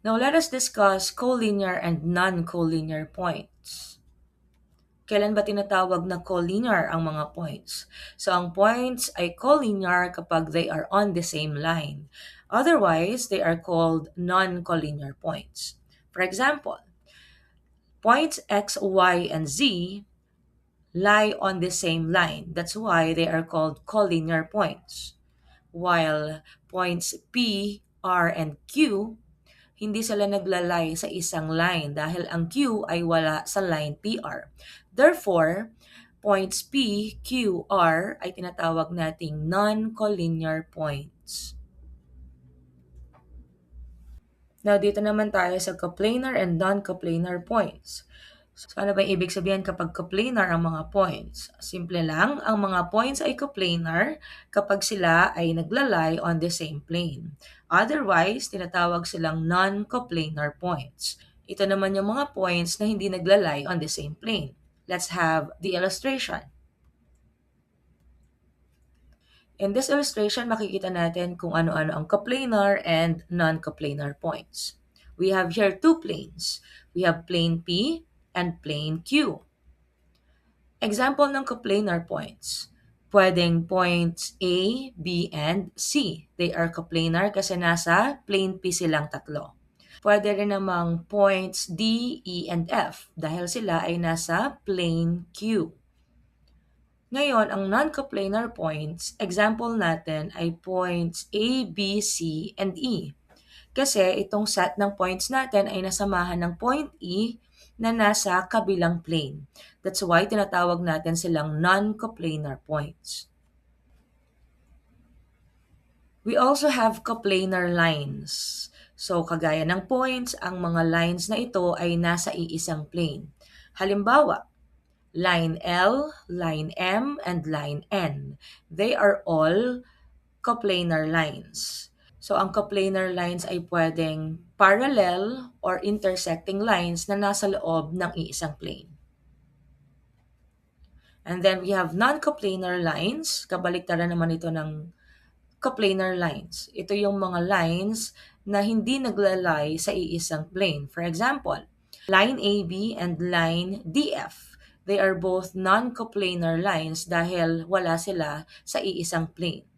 Now, let us discuss collinear and non-collinear points. Kailan ba tinatawag na collinear ang mga points? So, ang points ay collinear kapag they are on the same line. Otherwise, they are called non-collinear points. For example, points x, y, and z lie on the same line. That's why they are called collinear points. While points P, R, and Q, hindi sila naglalay sa isang line dahil ang Q ay wala sa line PR. Therefore, points P, Q, R ay tinatawag nating non-collinear points. Now, dito naman tayo sa coplanar and non-coplanar points. So, ano ba yung ibig sabihin kapag coplanar ang mga points? Simple lang, ang mga points ay coplanar kapag sila ay naglalay on the same plane. Otherwise, tinatawag silang non-coplanar points. Ito naman yung mga points na hindi naglalay on the same plane. Let's have the illustration. In this illustration, makikita natin kung ano-ano ang coplanar and non-coplanar points. We have here two planes. We have plane P and plane Q. Example ng coplanar points. Pwedeng points A, B, and C. They are coplanar kasi nasa plane P silang tatlo. Pwede rin namang points D, E, and F dahil sila ay nasa plane Q. Ngayon, ang non-coplanar points, example natin ay points A, B, C, and E. Kasi itong set ng points natin ay nasamahan ng point E na nasa kabilang plane. That's why tinatawag natin silang non-coplanar points. We also have coplanar lines. So, kagaya ng points, ang mga lines na ito ay nasa iisang plane. Halimbawa, line L, line M, and line N. They are all coplanar lines. So, ang coplanar lines ay pwedeng parallel or intersecting lines na nasa loob ng iisang plane. And then we have non-coplanar lines. Kabaliktaran naman ito ng coplanar lines. Ito yung mga lines na hindi naglalay sa iisang plane. For example, line AB and line DF. They are both non-coplanar lines dahil wala sila sa iisang plane.